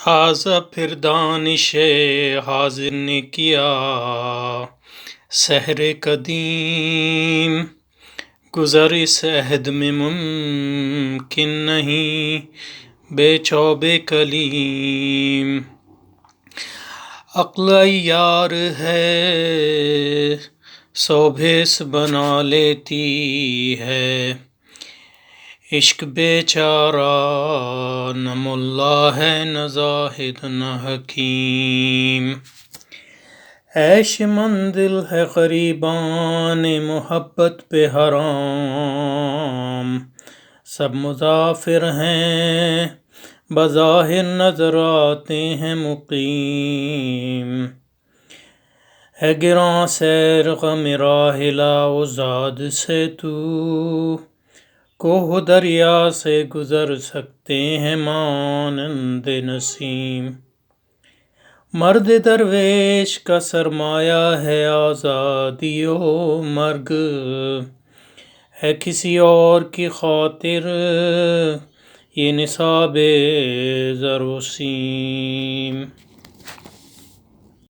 حاذا پھر دانش حاضر نے کیا سحر قدیم، گزر اس عہد میں ممکن نہیں بے چوب کلیم۔ عقل عیار ہے سو بھیس بنا لیتی ہے، عشق بیچارہ نہ ملا ہے نہ زاہد نہ حکیم۔ عیش منزل ہے غریبان محبت پہ حرام، سب مسافر ہیں بظاہر نظر آتے ہیں مقیم۔ ہے گراں سیر غم راحلہ وزاد سے تو، کوہ دریا سے گزر سکتے ہیں مانند نسیم۔ مرد درویش کا سرمایہ ہے آزادی و مرگ، ہے کسی اور کی خاطر یہ نصاب زر و سیم۔